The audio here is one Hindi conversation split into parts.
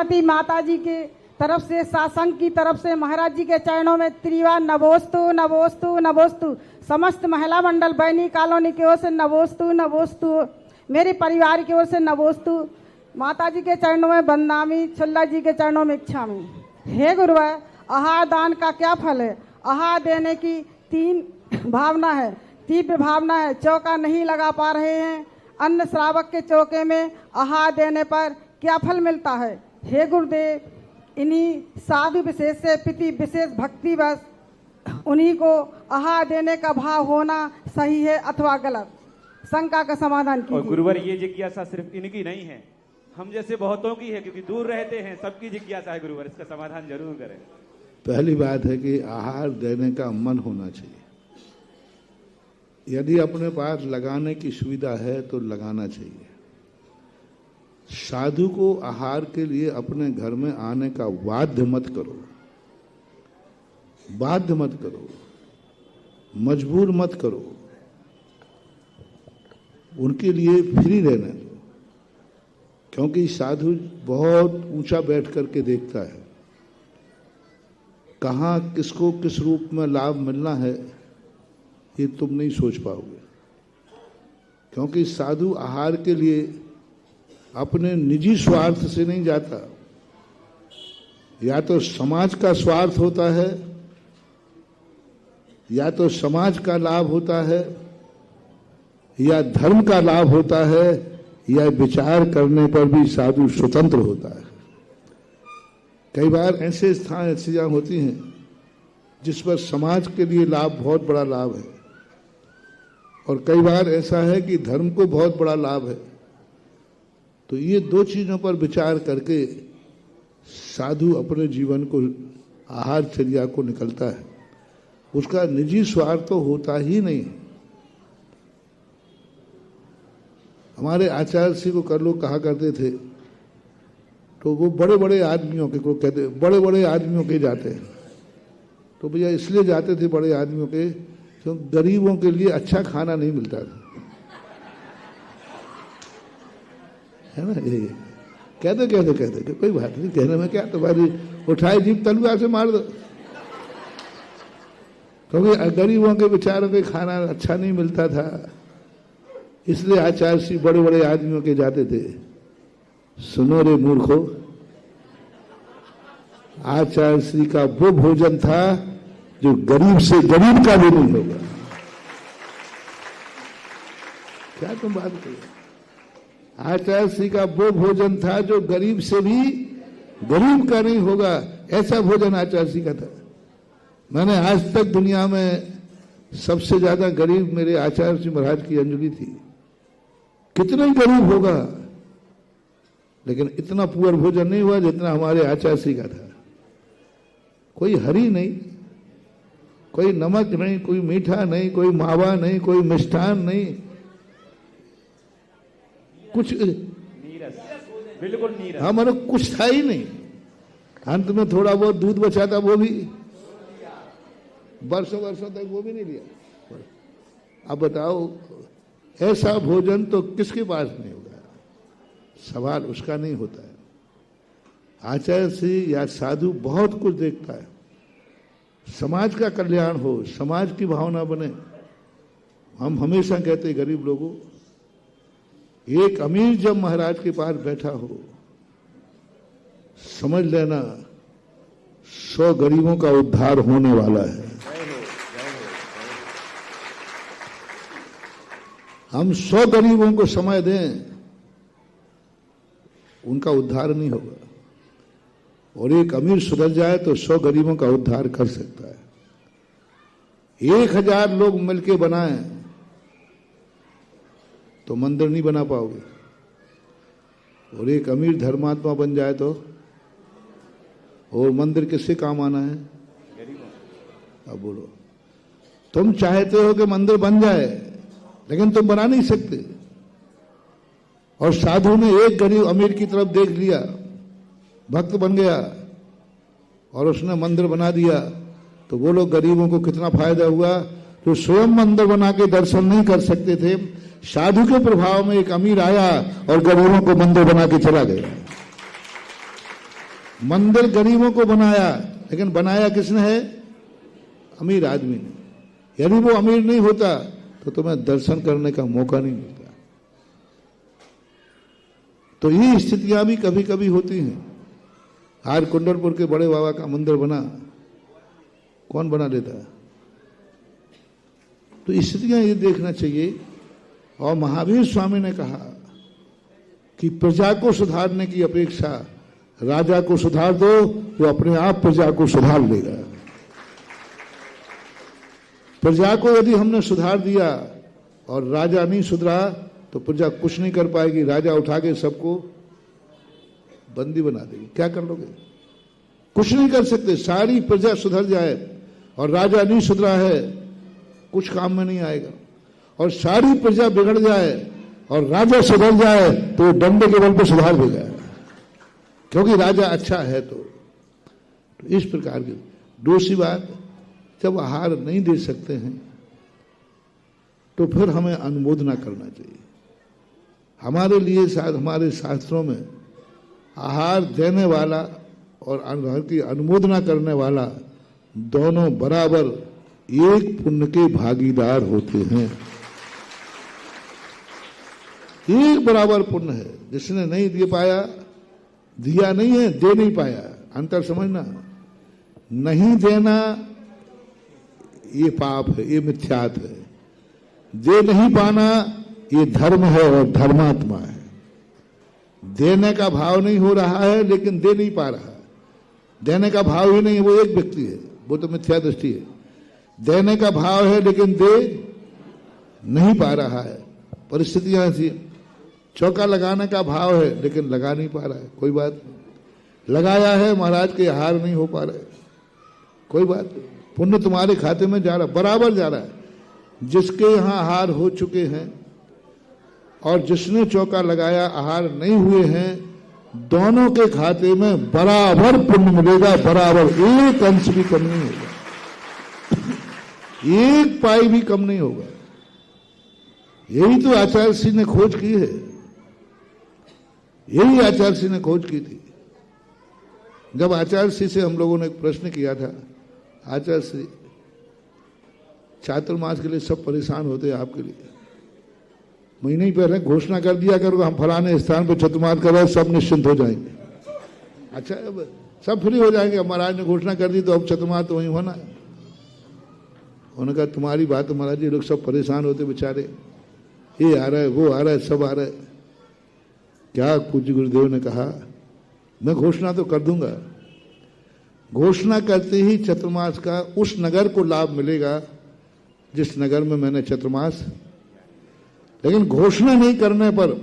श्रीमती माता जी के तरफ से, सासंग की तरफ से महाराज जी के चरणों में त्रिवार नमोस्तु नमोस्तु नमोस्तु। समस्त महिला मंडल बैनी कॉलोनी की ओर से नमोस्तु नमोस्तु। मेरे परिवार की ओर से नमोस्तु। माता जी के चरणों में बंदामी, छुल्ला जी के चरणों में इच्छामी। हे गुरुवर, आहार दान का क्या फल है? आहार देने की तीव्र भावना है। चौका नहीं लगा पा रहे हैं। अन्न श्रावक के चौके में आहार देने पर क्या फल मिलता है? हे गुरुदेव, इन्हीं साधु विशेष से प्रति विशेष भक्ति बस उन्हीं को आहार देने का भाव होना सही है अथवा गलत? शंका का समाधान कीजिए। और गुरुवर, ये जिज्ञासा सिर्फ इनकी नहीं है, हम जैसे बहुतों की है, क्योंकि दूर रहते हैं, सबकी जिज्ञासा है गुरुवर। इसका समाधान जरूर करें। पहली बात है कि आहार देने का मन होना चाहिए। यदि अपने पास लगाने की सुविधा है तो लगाना चाहिए। साधु को आहार के लिए अपने घर में आने का बाध्य मत करो, मजबूर मत करो। उनके लिए फ्री रहने दो, क्योंकि साधु बहुत ऊंचा बैठ करके देखता है। कहाँ किसको किस रूप में लाभ मिलना है ये तुम नहीं सोच पाओगे, क्योंकि साधु आहार के लिए अपने निजी स्वार्थ से नहीं जाता। या तो समाज का स्वार्थ होता है, या तो समाज का लाभ होता है, या धर्म का लाभ होता है, या विचार करने पर भी साधु स्वतंत्र होता है। कई बार ऐसे स्थान, ऐसी जगह होती हैं जिस पर समाज के लिए लाभ, बहुत बड़ा लाभ है, और कई बार ऐसा है कि धर्म को बहुत बड़ा लाभ है। तो ये दो चीजों पर विचार करके साधु अपने जीवन को, आहारचर्या को निकलता है। उसका निजी स्वार्थ तो होता ही नहीं। हमारे आचार्य श्री को कर लोग कहा करते थे, तो वो बड़े बड़े आदमियों के को कहते, बड़े बड़े आदमियों के जाते हैं। तो भैया इसलिए जाते थे बड़े आदमियों के, तो गरीबों के लिए अच्छा खाना नहीं मिलता था, है ना। ये कहते कोई बात नहीं, कहने में क्या, तुम्हारी उठाई जीप तलवार से मार दो। क्योंकि गरीबों के बेचारों के खाना अच्छा नहीं मिलता था, इसलिए आचार्य श्री बड़े बड़े आदमियों के जाते थे। सुनो रे मूर्खो, आचार्य श्री का वो भोजन था जो गरीब से गरीब का भी नहीं होगा। क्या तुम बात करो? आचार्य श्री का वो भोजन था जो गरीब से भी गरीब का नहीं होगा। ऐसा भोजन आचार्य श्री का था। मैंने आज तक दुनिया में सबसे ज्यादा गरीब मेरे आचार्य श्री महाराज की अंजलि थी। कितना ही गरीब होगा, लेकिन इतना पुअर भोजन नहीं हुआ जितना हमारे आचार्य श्री का था। कोई हरी नहीं, कोई नमक नहीं, कोई मीठा नहीं, कोई मावा नहीं, कोई मिष्ठान नहीं, कुछ नीरस, बिल्कुल नीरस। हाँ, मानो कुछ था ही नहीं। अंत में थोड़ा बहुत दूध बचा था, वो भी वर्षों तक वो भी नहीं लिया। अब बताओ, ऐसा भोजन तो किसके पास नहीं होगा? सवाल उसका नहीं होता है। आचार्य श्री या साधु बहुत कुछ देखता है। समाज का कल्याण हो, समाज की भावना बने। हम हमेशा कहते हैं गरीब लोगों, एक अमीर जब महाराज के पास बैठा हो, समझ लेना 100 गरीबों का उद्धार होने वाला है। हम 100 गरीबों को समय दें, उनका उद्धार नहीं होगा। और एक अमीर सुधर जाए तो 100 गरीबों का उद्धार कर सकता है। 1000 लोग मिलके बनाएं तो मंदिर नहीं बना पाओगे। और एक अमीर धर्मात्मा बन जाए तो, और मंदिर किससे काम आना है? अब बोलो, तुम चाहते हो कि मंदिर बन जाए, लेकिन तुम बना नहीं सकते। और साधु ने एक गरीब अमीर की तरफ देख लिया, भक्त बन गया और उसने मंदिर बना दिया, तो वो लोग गरीबों को कितना फायदा हुआ। जो स्वयं मंदिर बना के दर्शन नहीं कर सकते थे, साधु के प्रभाव में एक अमीर आया और गरीबों को मंदिर बना के चला गया। मंदिर गरीबों को बनाया, लेकिन बनाया किसने है? अमीर आदमी ने। यदि वो अमीर नहीं होता तो तुम्हें दर्शन करने का मौका नहीं मिलता। तो ये स्थितियां भी कभी कभी होती हैं। आज कुंडलपुर के बड़े बाबा का मंदिर बना, कौन बना देता? तो स्थितियां ये देखना चाहिए। और महावीर स्वामी ने कहा कि प्रजा को सुधारने की अपेक्षा राजा को सुधार दो, वो अपने आप प्रजा को सुधार लेगा। प्रजा को यदि हमने सुधार दिया और राजा नहीं सुधरा तो प्रजा कुछ नहीं कर पाएगी। राजा उठा के सबको बंदी बना देगी। क्या कर लोगे? कुछ नहीं कर सकते। सारी प्रजा सुधर जाए और राजा नहीं सुधरा है, कुछ काम में नहीं आएगा। और सारी प्रजा बिगड़ जाए और राजा सुधर जाए तो डंडे के बल पर सुधार देगा, क्योंकि राजा अच्छा है। तो इस प्रकार की। दूसरी बात, जब आहार नहीं दे सकते हैं तो फिर हमें अनुमोदना करना चाहिए। हमारे लिए शायद हमारे शास्त्रों में आहार देने वाला और आहार की अनुमोदना करने वाला दोनों बराबर एक पुण्य के भागीदार होते हैं। एक बराबर पुण्य है। जिसने नहीं दे पाया, दिया नहीं है, दे नहीं पाया, अंतर समझना। नहीं देना ये पाप है, ये मिथ्यात है। दे नहीं पाना ये धर्म है और धर्मात्मा है। देने का भाव नहीं हो रहा है लेकिन दे नहीं पा रहा। देने का भाव ही नहीं है, वो एक व्यक्ति है, वो तो मिथ्या दृष्टि है। देने का भाव है लेकिन दे नहीं पा रहा है, परिस्थितियां ऐसी। चौका लगाने का भाव है लेकिन लगा नहीं पा रहा है, कोई बात नहीं। लगाया है, महाराज के हार नहीं हो पा रहे, कोई बात नहीं। पुण्य तुम्हारे खाते में जा रहा, बराबर जा रहा है। जिसके यहाँ हार हो चुके हैं और जिसने चौका लगाया आहार नहीं हुए हैं, दोनों के खाते में बराबर पुण्य मिलेगा, बराबर। एक अंश भी कम नहीं होगा, एक पाई भी कम नहीं होगा। यही तो आचार्य श्री ने खोज की है, यही आचार्य श्री ने खोज की थी। जब आचार्य श्री से हम लोगों ने एक प्रश्न किया था, आचार्य श्री चातुर्मास के लिए सब परेशान होते हैं आपके लिए, महीने ही पहले घोषणा कर दिया करो हम फलाने स्थान पर चतुर्मास कर रहे, सब निश्चिंत हो जाएंगे। अच्छा, अब सब फ्री हो जाएंगे। अब महाराज ने घोषणा कर दी तो अब चतुर्मास तो वहीं होना है। उन्होंने कहा तुम्हारी बात महाराज जी, लोग सब परेशान होते बेचारे, ये आ रहा है, वो आ रहा है, सब आ रहा है। क्या पूज्य गुरुदेव ने कहा, मैं घोषणा तो कर दूंगा। घोषणा करते ही चतुर्मास का उस नगर को लाभ मिलेगा जिस नगर में मैंने चतुर्मास, लेकिन घोषणा नहीं करने पर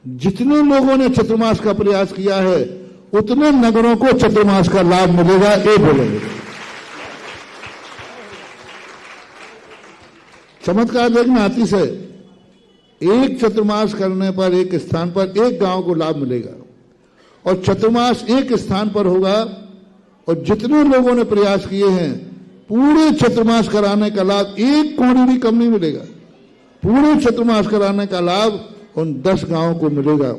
जितने लोगों ने चतुर्मास का प्रयास किया है उतने नगरों को चतुर्मास का लाभ मिलेगा, ये बोलेंगे। चमत्कार देखना आतिश है। एक चतुर्मास करने पर एक स्थान पर एक गांव को लाभ मिलेगा और चतुर्मास एक स्थान पर होगा और जितने लोगों ने प्रयास किए हैं पूरे चतुर्मास कराने का लाभ एक कौड़ी भी कम नहीं मिलेगा। पूरे चतुर्मास कराने का लाभ उन 10 गांवों को मिलेगा।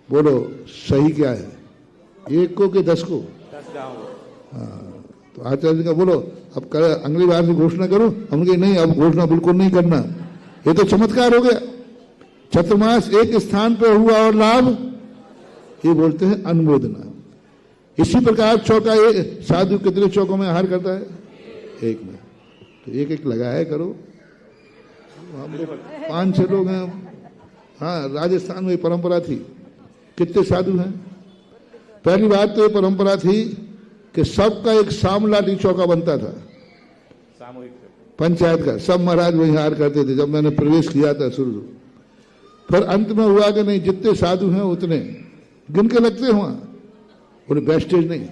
बोलो सही क्या है, एक को कि 10 को? 10 गांव। हाँ, तो आचार्य जी का बोलो अब अगली बार से घोषणा करो। हम कहे नहीं, अब घोषणा बिल्कुल नहीं करना, ये तो चमत्कार हो गया। चतुर्मास एक स्थान पर हुआ और लाभ, ये बोलते हैं अनुमोदना। इसी प्रकार चौका, साधु कितने चौकों में आहार करता है? एक में। तो एक एक लगाया करो। हम लोग 5-6 लोग हैं। हाँ, राजस्थान में परंपरा थी। कितने साधु हैं? पहली बात तो ये परंपरा थी कि सबका एक सामलाटी चौका बनता था, सामूहिक पंचायत का। सब महाराज वहीं हार करते थे जब मैंने प्रवेश किया था शुरू। फिर अंत में हुआ कि नहीं, जितने साधु हैं उतने गिन के लगते हैं वहां, उन्हें वेस्टेज नहीं।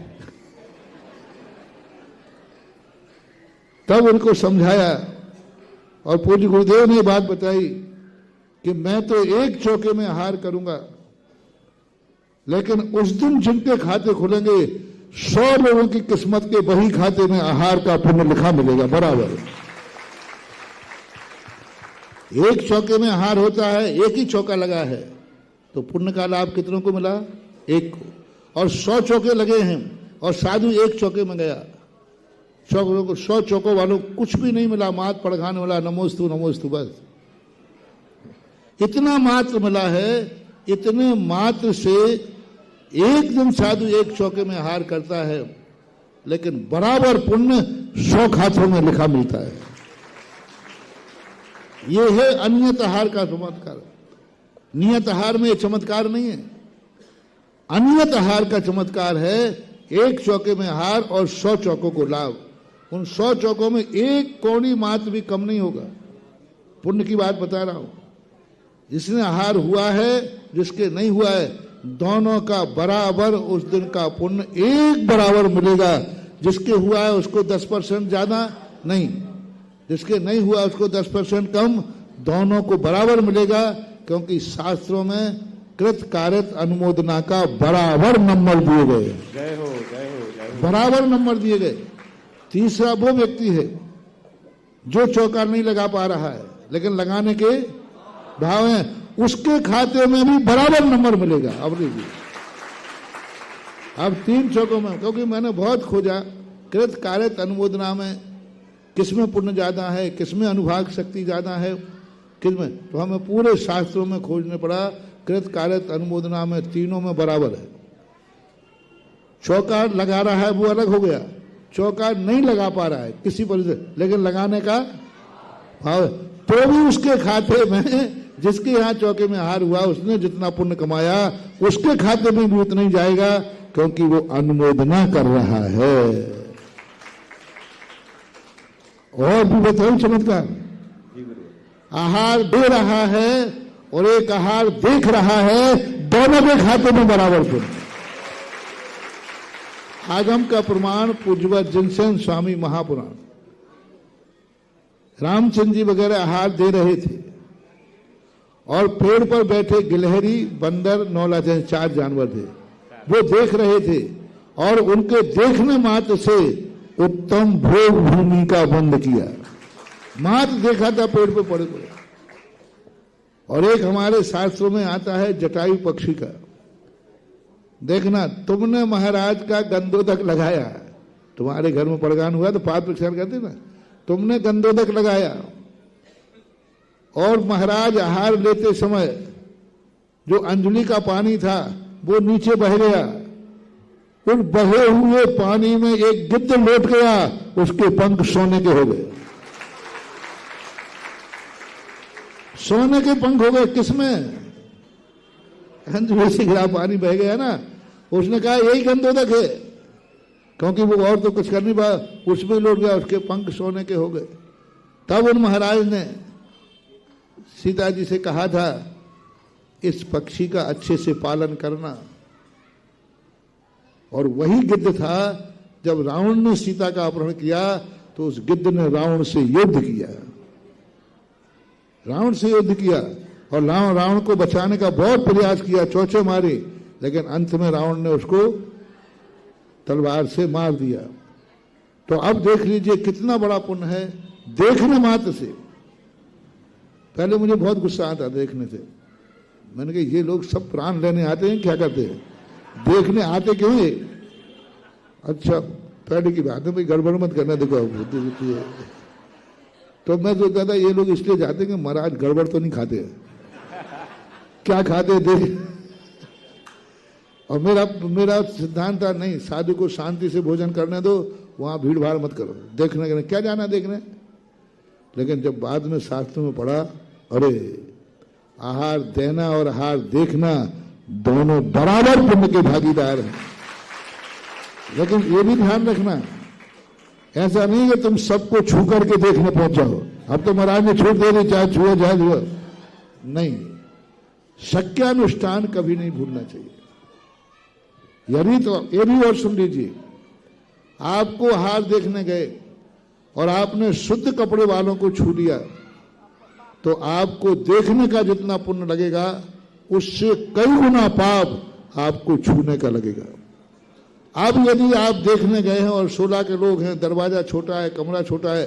तब उनको समझाया और पूज्य गुरुदेव ने बात बताई कि मैं तो एक चौके में आहार करूंगा, लेकिन उस दिन जिनके खाते खुलेंगे 100 लोगों की किस्मत के वही खाते में आहार का पुण्य लिखा मिलेगा बराबर। एक चौके में आहार होता है, एक ही चौका लगा है, तो पुण्य का लाभ कितनों को मिला? एक को। और 100 चौके लगे हैं और साधु एक चौके में गया, 100 चौकों वालों कुछ भी नहीं मिला, मात पड़खाने वाला नमोस्तु नमोस्तु बस इतना मात्र मिला है। इतने मात्र से एक दिन साधु एक चौके में आहार करता है, लेकिन बराबर पुण्य 100 खातों में लिखा मिलता है। यह है अनियत आहार का चमत्कार। नियत आहार में चमत्कार नहीं है, अनियत आहार का चमत्कार है। एक चौके में आहार और 100 चौकों को लाभ। उन 100 चौकों में एक कौड़ी मात्र भी कम नहीं होगा। पुण्य की बात बता रहा हूं। जिसने आहार हुआ है, जिसके नहीं हुआ है, दोनों का बराबर उस दिन का पुण्य एक बराबर मिलेगा। जिसके हुआ है उसको 10% ज्यादा नहीं, जिसके नहीं हुआ उसको 10% कम, दोनों को बराबर मिलेगा। क्योंकि शास्त्रों में कृत कार्यत अनुमोदना का बराबर नंबर दिए गए। जय हो जय हो जय हो। बराबर नंबर दिए गए। तीसरा वो व्यक्ति है जो चौका नहीं लगा पा रहा है, लेकिन लगाने के भाव है, उसके खाते में भी बराबर नंबर मिलेगा। अब देखिए, अब 3 चौकों में, क्योंकि मैंने बहुत खोजा कृत कार्यत अनुमोदना में किसमें पुण्य ज्यादा है, किसमें अनुभाग शक्ति ज्यादा है, किसमें, तो हमें पूरे शास्त्रों में खोजने पड़ा। कृत कार्यत अनुमोदना में तीनों में बराबर है। चौका लगा रहा है वो अलग हो गया, चौका नहीं लगा पा रहा है किसी परिस्थिति, लेकिन लगाने का भाव, तो भी उसके खाते में, जिसके यहाँ चौके में हार हुआ, उसने जितना पुण्य कमाया उसके खाते में भी उतना ही जाएगा, क्योंकि वो अनुमोदना कर रहा है। और भी बताओ चमत्कार। आहार दे रहा है और एक आहार देख रहा है, दोनों के खाते में बराबर पुण्य। आगम का प्रमाण पूज्यवत जिनसेन स्वामी महापुराण। रामचंद्र जी वगैरह आहार दे रहे थे और पेड़ पर बैठे गिलहरी, बंदर, नौला जैसे 4 जानवर थे, वो देख रहे थे और उनके देखने मात्र से उत्तम भोग भूमि का बंद किया। मात्र देखा था पेड़ पे पड़े पड़े। और एक हमारे शास्त्रों में आता है जटायु पक्षी का। देखना, तुमने महाराज का गंधोदक लगाया, तुम्हारे घर में पड़गान हुआ तो पाद प्रक्षालन करते ना, तुमने गंधोदक लगाया और महाराज आहार लेते समय जो अंजलि का पानी था वो नीचे बह गया। उस बहे हुए पानी में एक गिद्ध लौट गया, उसके पंख सोने के हो गए। सोने के पंख हो गए। किसमें? अंजलि से गिरा पानी बह गया ना, उसने कहा यही गंधोदक है, क्योंकि वो और तो कुछ कर नहीं पाया, उसमें लौट गया, उसके पंख सोने के हो गए। तब उन महाराज ने सीता जी से कहा था, इस पक्षी का अच्छे से पालन करना। और वही गिद्ध था, जब रावण ने सीता का अपहरण किया तो उस गिद्ध ने रावण से युद्ध किया, रावण से युद्ध किया और रावण को बचाने का बहुत प्रयास किया, चोंचे मारे, लेकिन अंत में रावण ने उसको तलवार से मार दिया। तो अब देख लीजिए कितना बड़ा पुण्य है देखने मात्र से। पहले मुझे बहुत गुस्सा आता देखने से, मैंने कहा ये लोग सब प्राण लेने आते हैं, क्या करते हैं, देखने आते क्यों है? अच्छा पहले की बात है भाई, गड़बड़ मत करना, देखो बुद्धि होती है। तो मैं सोचता था ये लोग इसलिए जाते कि महाराज गड़बड़ तो नहीं खाते, क्या खाते देख। और मेरा सिद्धांत था नहीं, साधु को शांति से भोजन करने दो, वहां भीड़ भाड़ मत करो, देखने के क्या जाना देखने। लेकिन जब बाद में शास्त्रों में पढ़ा, अरे आहार देना और आहार देखना दोनों बराबर पुण्य के भागीदार हैं। लेकिन ये भी ध्यान रखना, ऐसा नहीं है तुम सबको छू करके देखने पहुंच जाओ। अब तो महाराज ने छूट दे दी, चाहे छुए चाहे छुए, नहीं, शक्यानुष्ठान कभी नहीं भूलना चाहिए। यदि तो ये भी और सुन लीजिए, आपको आहार देखने गए और आपने शुद्ध कपड़े वालों को छू लिया, तो आपको देखने का जितना पुण्य लगेगा उससे कई गुना पाप आपको छूने का लगेगा। अब यदि आप देखने गए हैं और 16 के लोग हैं, दरवाजा छोटा है, कमरा छोटा है,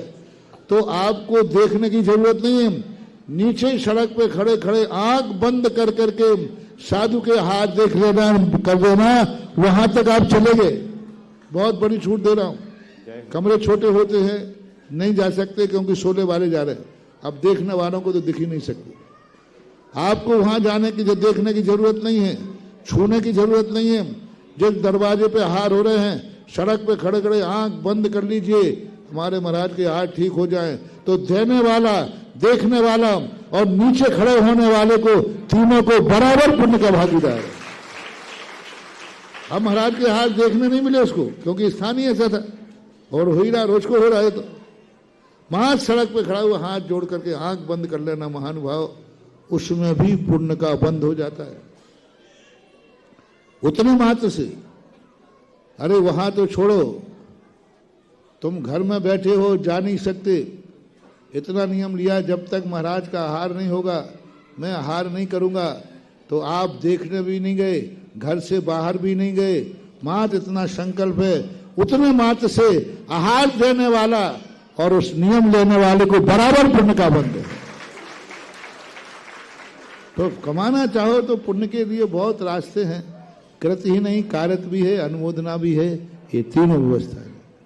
तो आपको देखने की जरूरत नहीं है। नीचे सड़क पे खड़े खड़े आंख बंद कर करके साधु के हाथ देख लेना, कर देना, वहां तक आप चले गए, बहुत बड़ी छूट दे रहा हूं। कमरे छोटे होते हैं, नहीं जा सकते क्योंकि शोले वाले जा रहे हैं, अब देखने वालों को तो दिख ही नहीं सकती। आपको वहां जाने की, जो देखने की जरूरत नहीं है, छूने की जरूरत नहीं है। जिस दरवाजे पे हार हो रहे हैं, सड़क पे खड़े खड़े आंख बंद कर लीजिए, हमारे महाराज के हाथ ठीक हो जाए तो देने वाला, देखने वाला और नीचे खड़े होने वाले को, तीनों को बराबर पुण्य का भागीदार है। अब महाराज के हाथ देखने नहीं मिले उसको, क्योंकि स्थान ही ऐसा था और हो ही रहा, रोज को हो रहा है। तो वहां सड़क पे खड़ा हुआ हाथ जोड़ करके आंख बंद कर लेना महानुभाव, उसमें भी पुण्य का बंद हो जाता है उतने मात्र से। अरे वहां तो छोड़ो, तुम घर में बैठे हो, जा नहीं सकते, इतना नियम लिया जब तक महाराज का आहार नहीं होगा मैं आहार नहीं करूंगा। तो आप देखने भी नहीं गए, घर से बाहर भी नहीं गए, मात्र इतना संकल्प है, उतने मात्र से आहार देने वाला और उस नियम लेने वाले को बराबर पुण्य का बंध है। तो कमाना चाहो तो पुण्य के लिए बहुत रास्ते हैं, कृत ही नहीं कारत भी है, अनुमोदना भी है, ये तीनों व्यवस्था है।